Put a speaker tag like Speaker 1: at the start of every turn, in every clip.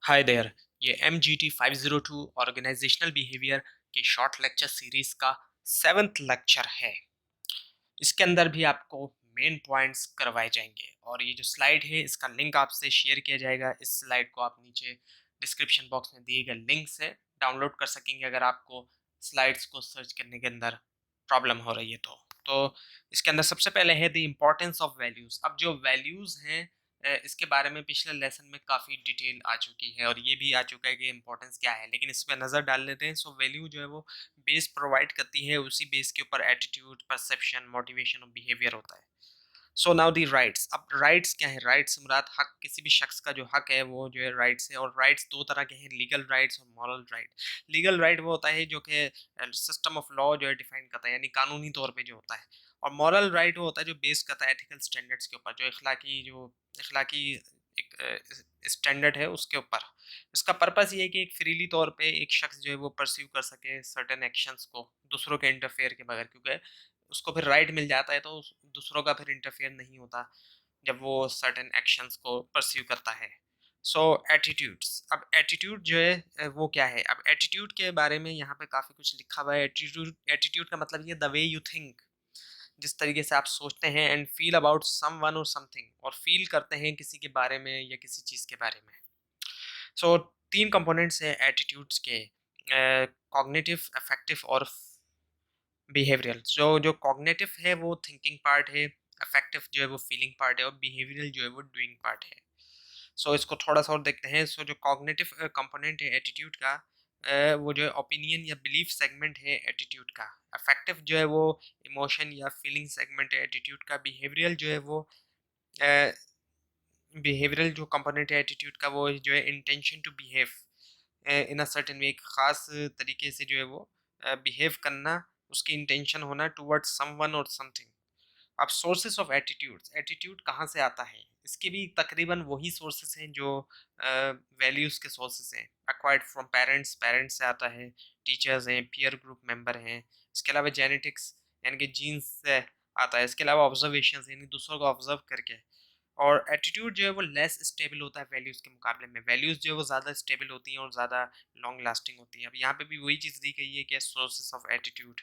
Speaker 1: हाय there. ये MGT 502 organisational behaviour के short lecture series का 7th लेक्चर है। इसके अंदर भी आपको मेन पॉइंट्स करवाए जाएंगे और ये जो स्लाइड है इसका लिंक आपसे शेयर किया जाएगा। इस स्लाइड को आप नीचे डिस्क्रिप्शन बॉक्स में दिए गए लिंक से डाउनलोड कर सकेंगे अगर आपको स्लाइड्स को सर्च करने के अंदर प्रॉब्लम हो रही है तो इसके अंदर सबसे पहले है द इम्पोर्टेंस ऑफ वैल्यूज। अब जो वैल्यूज हैं इसके बारे में पिछले लेसन में काफ़ी डिटेल आ चुकी है और ये भी आ चुका है कि इम्पोर्टेंस क्या है, लेकिन इस पर नज़र डाल लेते हैं। सो वैल्यू जो है वो बेस प्रोवाइड करती है, उसी बेस के ऊपर एटीट्यूड, परसेप्शन, मोटिवेशन और बिहेवियर होता है। So now the rights. अब राइट्स क्या है? राइट्स मुराद हक, किसी भी शख्स का जो हक है वो जो है राइट्स है। और राइट्स दो तरह के हैं, लीगल राइट्स और मॉरल राइट। लीगल राइट वो होता है जो कि सिस्टम ऑफ लॉ जो है डिफाइन करता है, यानी कानूनी तौर पे जो होता है। और मॉरल राइट वो होता है जो बेस करता है एथिकल स्टैंडर्ड्स के ऊपर, जो अखलाकी एक स्टैंडर्ड है उसके ऊपर। इसका पर्पस ये है कि एक फ्रीली तौर पे एक शख्स जो है वो परस्यू कर सके सर्टेन एक्शंस को दूसरों के इंटरफेयर के बगैर, क्योंकि उसको फिर राइट मिल जाता है तो दूसरों का फिर इंटरफेयर नहीं होता जब वो सर्टेन एक्शंस को परस्यू करता है। सो एटीट्यूड्स। अब एटीट्यूड जो है वो क्या है? अब एटीट्यूड के बारे में यहाँ पे काफ़ी कुछ लिखा हुआ है। एटीट्यूड एटीट्यूड का मतलब ये द वे यू थिंक, जिस तरीके से आप सोचते हैं, एंड फील अबाउट समवन और समथिंग, और फील करते हैं किसी के बारे में या किसी चीज़ के बारे में। सो तीन कंपोनेंट्स हैं एटीट्यूड्स के, कॉग्निटिव, अफेक्टिव और बिहेवियरल। जो कॉग्निटिव है वो थिंकिंग पार्ट है, अफेक्टिव जो है वो फीलिंग पार्ट है और बिहेवियरल जो है वो डूइंग पार्ट है। सो इसको थोड़ा सा और देखते हैं। सो जो कॉग्निटिव कंपोनेंट है एटीट्यूड का, वो जो है ओपिनियन या बिलीफ सेगमेंट है एटीट्यूड का। अफेक्टिव जो है वो इमोशन या फीलिंग सेगमेंट है एटीट्यूड का। बिहेवियरल जो है वो बिहेवियरल जो कंपोनेंट है एटीट्यूड का, वो जो है intention to behave in a certain way, एक खास तरीके से जो है वो बिहेव करना, उसकी इंटेंशन होना टुवर्ड्स समवन और समथिंग। अब सोर्सेस ऑफ एटीट्यूड्स, एटीट्यूड कहाँ से आता है? इसके भी तकरीबन वही सोर्सेस हैं जो वैल्यूज़ के सोर्सेस हैं। एक्वायर्ड फ्रॉम पेरेंट्स, पेरेंट्स से आता है। टीचर्स हैं, पीयर ग्रुप मेंबर हैं। इसके अलावा जेनेटिक्स यानी कि जीन्स से आता है। इसके अलावा ऑब्जर्वेशन यानी दूसरों को ऑब्जर्व करके। और एटीट्यूड जो है वो लेस स्टेबल होता है वैल्यूज़ के मुकाबले में। वैल्यूज़ जो है वो ज़्यादा स्टेबल होती हैं और ज़्यादा लॉन्ग लास्टिंग होती हैं। अब यहाँ पे भी वही चीज़ दी गई है कि sources of attitude.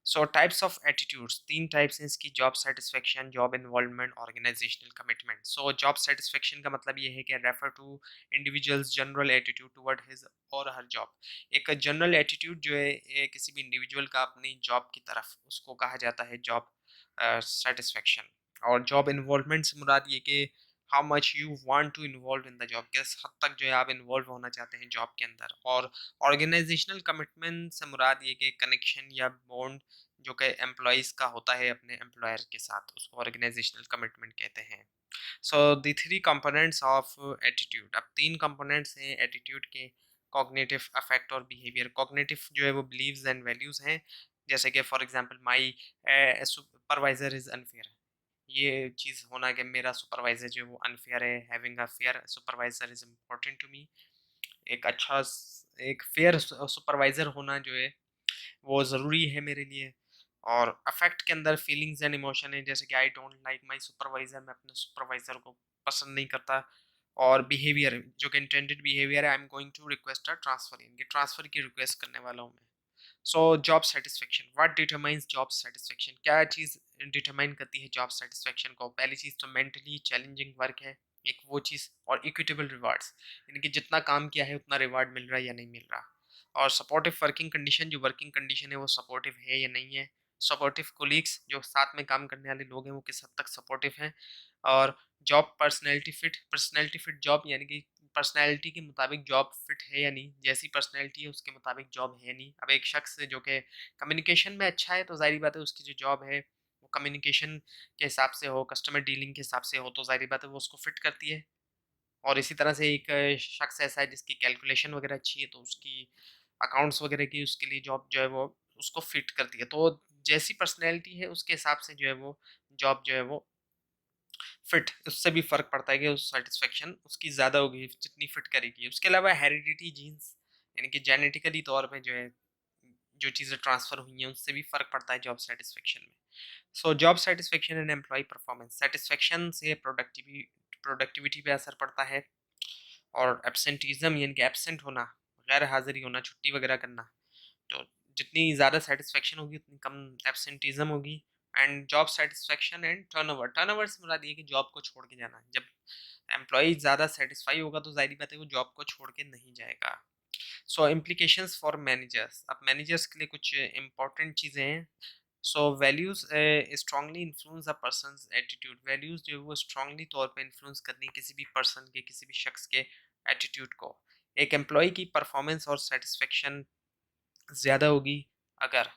Speaker 1: So types of attitudes, तीन टाइप्स हैं इसकी: job satisfaction, job involvement, organisational commitment. So job satisfaction का मतलब ये है कि refer to individuals general attitude toward his और हर जॉब। एक जनरल एटीट्यूड जो है किसी भी इंडिविजुअल का अपनी जॉब की तरफ, उसको कहा जाता है जॉब सेटिस्फेक्शन। और जॉब इन्वॉल्वमेंट से मुराद ये कि how much you want to involve in the job, किस हद तक जो है आप इन्वॉल्व होना चाहते हैं जॉब के अंदर। और ऑर्गेनाइजेशनल कमिटमेंट से मुराद ये कि कनेक्शन या बॉन्ड जो कि एम्प्लॉइज़ का होता है अपने एम्प्लॉयर के साथ, उसको ऑर्गेनाइजेशनल कमिटमेंट कहते हैं। So the three components of attitude. अब तीन कंपोनेंट्स हैं एटीट्यूड के: कॉग्निटिव, अफेक्ट और बिहेवियर। कॉग्निटिव जो है वो बिलीव्स एंड वैल्यूज़ हैं, जैसे कि for example my supervisor is unfair. ये चीज़ होना कि मेरा सुपरवाइज़र जो है वो अनफेयर है। Having a fair supervisor is important to me. एक अच्छा एक फेयर सुपरवाइज़र होना जो है वो ज़रूरी है मेरे लिए। और अफेक्ट के अंदर फीलिंग्स एंड इमोशन है, जैसे कि I don't like my supervisor, मैं अपने सुपरवाइज़र को पसंद नहीं करता। और बिहेवियर जो कि इंटेंडेड बिहेवियर है, I am going to request a transfer, इनके ट्रांसफ़र की रिक्वेस्ट करने वाला हूँ मैं। So job satisfaction, what determines job satisfaction? क्या चीज़ डिटरमाइन करती है जॉब सेटिस्फेक्शन को? पहली चीज़ तो मेंटली चैलेंजिंग वर्क है, एक वो चीज़। और इक्विटेबल रिवार्ड्स, यानी कि जितना काम किया है उतना रिवार्ड मिल रहा है या नहीं मिल रहा। और सपोर्टिव वर्किंग कंडीशन, जो वर्किंग कंडीशन है वो सपोर्टिव है या नहीं है। सपोर्टिव कोलीग्स, जो साथ में काम करने वाले लोग हैं वो किस हद तक सपोर्टिव हैं। और job personality fit, personality fit job, यानी कि पर्सनैलिटी के मुताबिक जॉब फिट है या नहीं, जैसी पर्सनैलिटी है उसके मुताबिक जॉब है नहीं। अब एक शख्स जो कि कम्युनिकेशन में अच्छा है तो ज़ाहिर बात है उसकी जो जॉब है वो कम्युनिकेशन के हिसाब से हो, कस्टमर डीलिंग के हिसाब से हो, तो ज़ाहिर बात है वो उसको फिट करती है। और इसी तरह से एक शख्स ऐसा है जिसकी कैलकुलेशन वगैरह अच्छी है तो उसकी अकाउंट्स वगैरह की उसके लिए जॉब जो है वो उसको फिट करती है। तो जैसी पर्सनैलिटी है उसके हिसाब से जो है वो जॉब जो है वो फिट, उससे भी फ़र्क पड़ता है कि उस सैटिस्फैक्शन उसकी ज़्यादा होगी जितनी फिट करेगी। उसके अलावा हेरिडिटी जीन्स, यानी कि जेनेटिकली तौर पे जो है जो चीज़ें ट्रांसफ़र हुई हैं उससे भी फ़र्क पड़ता है जॉब सैटिस्फैक्शन में। So job satisfaction and employee performance, satisfaction से प्रोडक्टिविटी पे असर पड़ता है। और एब्सेंटिज्म यानी कि एब्सेंट होना, गैर हाज़िरी होना, छुट्टी वगैरह करना। तो जितनी ज़्यादा सेटिस्फेक्शन होगी उतनी कम एब्सेंटिज्म होगी। And job satisfaction and turnover, turnover से मुराद ये कि जॉब को छोड़ के जाना। जब एम्प्लॉई ज़्यादा सेटिस्फाई होगा तो ज़ाहिर बात है वो जॉब को छोड़ के नहीं जाएगा। सो इम्प्लीकेशंस फॉर मैनेजर्स, अब मैनेजर्स के लिए कुछ इंपॉर्टेंट चीज़ें हैं। So values strongly influence a person's attitude, values जो है वो स्ट्रांगली तौर पे इन्फ्लुएंस करनी है किसी भी पर्सन के, किसी भी शख्स के एटीट्यूड को। एक एम्प्लॉय की परफॉर्मेंस और सेटिस्फेक्शन ज़्यादा होगी अगर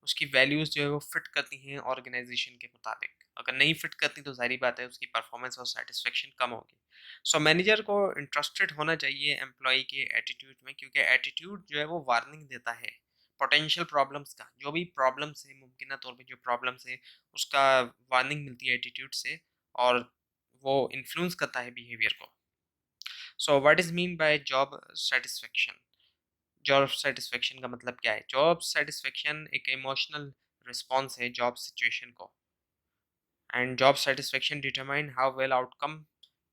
Speaker 1: उसकी वैल्यूज़ जो है वो फिट करती हैं ऑर्गेनाइजेशन के मुताबिक। अगर नहीं फिट करती तो ज़ाहिर बात है उसकी परफॉर्मेंस और सेटिस्फेक्शन कम होगी। सो मैनेजर को इंटरेस्टेड होना चाहिए एम्प्लॉय के एटीट्यूड में, क्योंकि एटीट्यूड जो है वो वार्निंग देता है पोटेंशियल प्रॉब्लम्स का। जो भी प्रॉब्लम्स है, मुमकिन तौर पे जो प्रॉब्लम्स है उसका वार्निंग मिलती है एटीट्यूड से, और वो इन्फ्लुएंस करता है बिहेवियर को। So what is mean by job satisfaction? Job satisfaction का मतलब क्या है? जॉब सेटिस्फेक्शन एक इमोशनल रिस्पॉन्स है जॉब सिचुएशन को। And job satisfaction determine how well outcome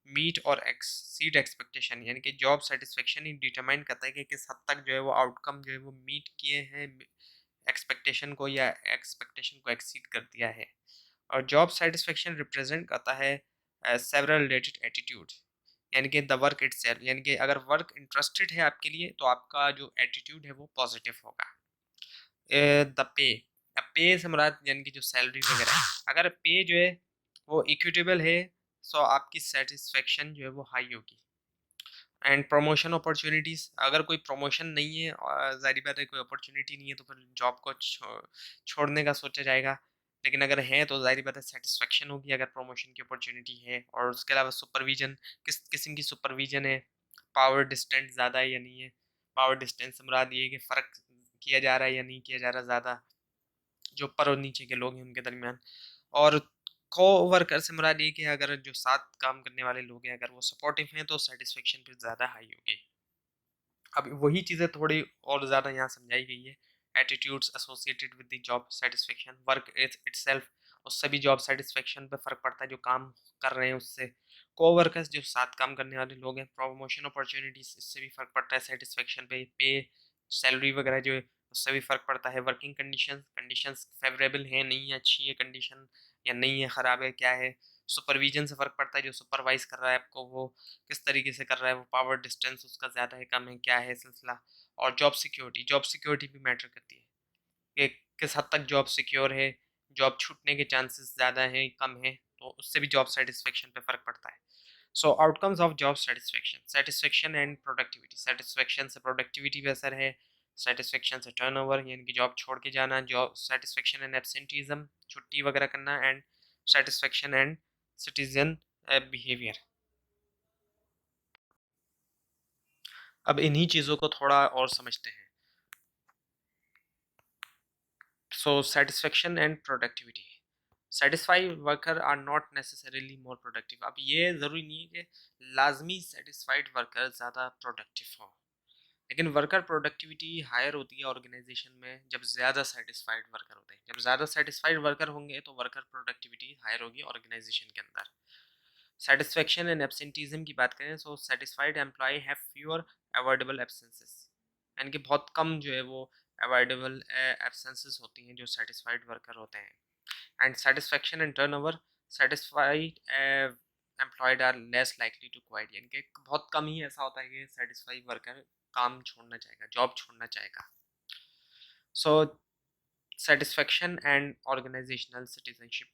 Speaker 1: meet और एक्सीड एक्सपेक्टेशन, यानी कि जॉब सेटिस्फेक्शन ही डिटरमाइन करता है कि किस हद तक जो है वो आउटकम जो है वो मीट किए हैं एक्सपेक्टेशन को, या एक्सपेक्टेशन को एक्सीड कर दिया है। और जॉब सेटिस्फेक्शन रिप्रेजेंट करता है सेवरल रिलेटेड एटीट्यूड, यानी कि द वर्क इटसेल्फ, यानी कि अगर वर्क इंटरेस्टेड है आपके लिए तो आपका जो एटीट्यूड है वो पॉजिटिव होगा। द पे, अब पे से मुराद यानी कि जो सैलरी वगैरह है, अगर पे जो है वो इक्विटेबल है तो आपकी सेटिस्फेक्शन जो है वो हाई होगी। एंड प्रमोशन अपॉर्चुनिटीज़, अगर कोई प्रमोशन नहीं है और ज़ाहिर बात है कोई अपॉर्चुनिटी नहीं है तो फिर जॉब को छोड़ने का सोचा जाएगा। लेकिन अगर है तो ज़ाहिर बात है सेटिस्फेक्शन होगी अगर प्रमोशन की अपॉर्चुनिटी है। और उसके अलावा सुपरविजन, किस किस्म की सुपरविजन है, पावर डिस्टेंस ज़्यादा है या नहीं है। पावर डिस्टेंस से मुराद ये है कि फ़र्क किया जा रहा है या नहीं किया जा रहा ज़्यादा जो ऊपर और नीचे के लोग हैं उनके दरमियान। और को-वर्कर से मुराद ये कि अगर जो साथ काम करने वाले लोग हैं अगर वो सपोर्टिव हैं तो सेटिस्फेक्शन फिर ज़्यादा हाई होगी। अब वही चीज़ें थोड़ी और ज़्यादा यहाँ समझाई गई है। Attitudes associated with the job satisfaction, work itself, उससे भी जॉब सेटिस्फेक्शन पे फ़र्क पड़ता है जो काम कर रहे हैं उससे। को-वर्कर्स जो साथ काम करने वाले लोग हैं, प्रमोशन अपॉर्चुनिटीज़, इससे भी फ़र्क पड़ता है सेटिस्फेक्शन पे, सैलरी वगैरह जो है उससे भी फ़र्क पड़ता है। वर्किंग कंडीशंस, कंडीशंस फ़ेवरेबल हैं, नहीं है, अच्छी है कंडीशन या नहीं है, ख़राब है, क्या है। सुपरविजन से फ़र्क पड़ता है, जो सुपरवाइज़ कर रहा है आपको वो किस तरीके से कर रहा है, वो पावर डिस्टेंस उसका ज़्यादा है, कम है, क्या है सिलसिला। और जॉब सिक्योरिटी भी मैटर करती है कि किस हद तक जॉब सिक्योर है, जॉब छूटने के चांसेस ज़्यादा हैं, कम हैं, तो उससे भी जॉब सेटिस्फेक्शन पे फ़र्क पड़ता है। So outcomes of job satisfaction, satisfaction and productivity, satisfaction से प्रोडक्टिविटी पे असर है, सेटिस्फेक्शन से टर्नओवर यानी कि जॉब छोड़ के जाना, जॉब सेटिस्फेक्शन एंड एब्सेंटीज़म, छुट्टी वगैरह करना, and satisfaction and citizen behaviour. अब इन्हीं चीज़ों को थोड़ा और समझते हैं। So satisfaction and productivity, satisfied worker are not necessarily more productive. अब ये ज़रूरी नहीं है कि लाजमी सेटिस्फाइड वर्कर ज़्यादा प्रोडक्टिव हो, लेकिन वर्कर प्रोडक्टिविटी हायर होती है ऑर्गेनाइजेशन में जब ज़्यादा सेटिस्फाइड वर्कर होते हैं। जब ज़्यादा सेटिस्फाइड वर्कर होंगे तो वर्कर प्रोडक्टिविटी हायर होगी ऑर्गेनाइजेशन के अंदर। सेटिस्फेक्शन एंड एब्सेंटीज़म की बात करें, so satisfied employee have fewer avoidable absences, यानी कि बहुत कम जो है वो अवॉइडेबल एब्सेंसेस होती हैं जो सेटिस्फाइड वर्कर होते हैं। And satisfaction and turnover, satisfied employed are less likely to quit, यानी कि बहुत कम ही ऐसा होता है कि सेटिस्फाइड वर्कर काम छोड़ना चाहेगा, जॉब छोड़ना चाहेगा। सो satisfaction and organizational citizenship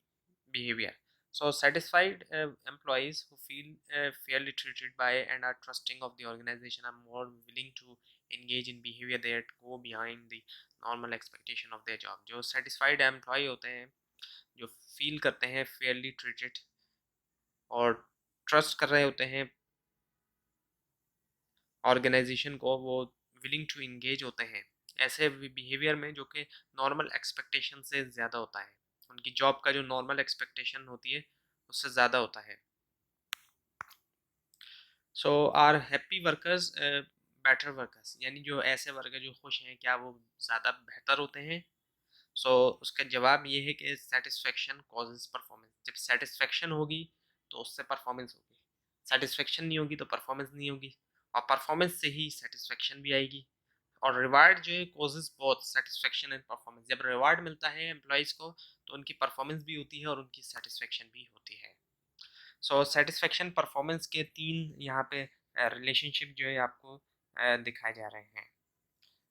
Speaker 1: behavior, so satisfied employees who feel fairly treated by and are trusting of the organization are more willing to engage in behavior that go behind the normal expectation of their job। जो satisfied employee होते हैं, जो feel करते हैं fairly treated और trust कर रहे होते हैं ऑर्गेनाइजेशन को, वो विलिंग टू इंगेज होते हैं ऐसे बिहेवियर में जो कि नॉर्मल एक्सपेक्टेशन से ज़्यादा होता है, उनकी जॉब का जो नॉर्मल एक्सपेक्टेशन होती है उससे ज़्यादा होता है। So are happy workers better workers, यानी जो ऐसे वर्कर जो खुश हैं क्या वो ज़्यादा बेहतर होते हैं। सो उसका जवाब ये है कि सेटिस्फेक्शन कॉजेज परफॉर्मेंस, जब सेटिस्फेक्शन होगी तो उससे परफॉर्मेंस होगी, सेटिस्फेक्शन नहीं होगी तो परफॉर्मेंस नहीं होगी। और परफॉर्मेंस से ही सेटिस्फेक्शन भी आएगी। और रिवार्ड जो है causes both satisfaction and performance. जब रिवार्ड मिलता है एम्प्लॉयज़ को तो उनकी परफॉर्मेंस भी होती है और उनकी सेटिस्फेक्शन भी होती है। सो सेटिस्फेक्शन परफॉर्मेंस के तीन यहाँ पे रिलेशनशिप जो है आपको दिखाए जा रहे हैं।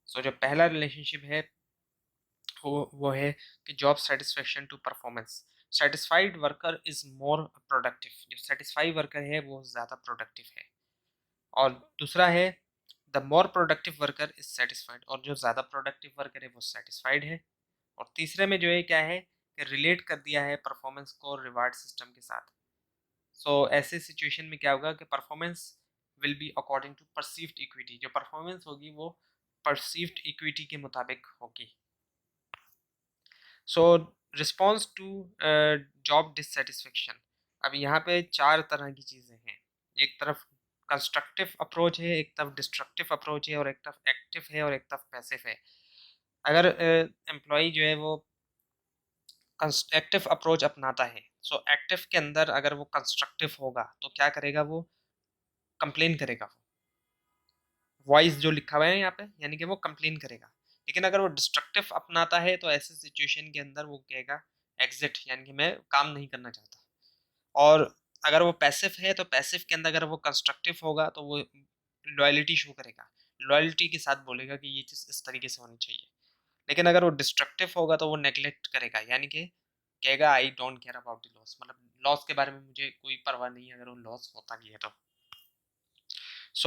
Speaker 1: सो जो पहला रिलेशनशिप है वो है कि job satisfaction to performance. Satisfied worker is more productive. जो सेटिस्फाइड वर्कर है वो ज़्यादा प्रोडक्टिव है। और दूसरा है the more productive worker is satisfied. और जो ज़्यादा प्रोडक्टिव वर्कर है वो सेटिस्फाइड है। और तीसरे में जो है क्या है कि रिलेट कर दिया है परफॉर्मेंस को रिवार्ड सिस्टम के साथ। ऐसे सिचुएशन में क्या होगा कि performance will be according to perceived equity. जो परफॉर्मेंस होगी वो परसीव्ड इक्विटी के मुताबिक होगी। So response to job dissatisfaction. अब यहाँ पे चार तरह की चीज़ें हैं। एक तरफ कंस्ट्रक्टिव अप्रोच है, एक तरफ डिस्ट्रक्टिव अप्रोच है, और एक तरफ एक्टिव है और एक तरफ पैसिव है। अगर एम्प्लॉय जो है वो एक्टिव अप्रोच अपनाता है, एक्टिव के अंदर अगर वो कंस्ट्रक्टिव होगा तो क्या करेगा, वो कंप्लेन करेगा। वो वॉइस जो लिखा हुआ है यहाँ पे यानी कि वो कंप्लेन करेगा। लेकिन अगर वो डिस्ट्रक्टिव अपनाता है तो ऐसे सिचुएशन के अंदर वो कहेगा एग्जिट, यानी कि मैं काम नहीं करना चाहता। और अगर वो पैसिव है तो पैसिव के अंदर अगर वो कंस्ट्रक्टिव होगा तो वो लॉयल्टी शो करेगा, लॉयल्टी के साथ बोलेगा कि ये चीज़ इस तरीके से होनी चाहिए। लेकिन अगर वो डिस्ट्रक्टिव होगा तो वो नेग्लेक्ट करेगा, यानी कि कहेगा I don't care about the loss, मतलब लॉस के बारे में मुझे कोई परवाह नहीं है अगर वो लॉस होता भी है तो।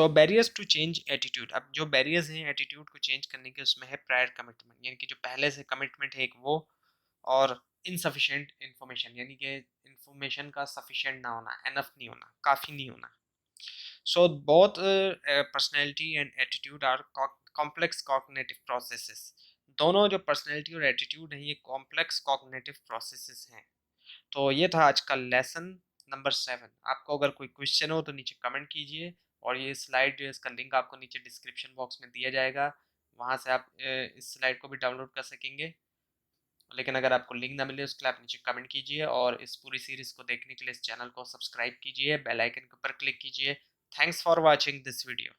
Speaker 1: Barriers to change attitude. अब जो बैरियर्स हैं एटीट्यूड को चेंज करने के, उसमें है प्रायर कमिटमेंट, यानी कि जो पहले से कमिटमेंट है एक वो, और इनसफिशिएंट इन्फॉर्मेशन, यानी कि इन्फॉर्मेशन का सफिशिएंट ना होना, एनफ नहीं होना, काफ़ी नहीं होना। Both personality and attitude are complex cognitive processes. दोनों जो पर्सनैलिटी और एटीट्यूड हैं ये कॉम्प्लेक्स कॉग्निटिव प्रोसेसेस हैं। तो ये था आज का लेसन नंबर 7। आपको अगर कोई क्वेश्चन हो तो नीचे कमेंट कीजिए, और ये स्लाइड जो है इसका लिंक आपको नीचे डिस्क्रिप्शन बॉक्स में दिया जाएगा, वहाँ से आप इस स्लाइड को भी डाउनलोड कर सकेंगे। लेकिन अगर आपको लिंक ना मिले उसके लिए आप नीचे कमेंट कीजिए, और इस पूरी सीरीज़ को देखने के लिए इस चैनल को सब्सक्राइब कीजिए, बेल आइकन के ऊपर क्लिक कीजिए। Thanks for watching this video.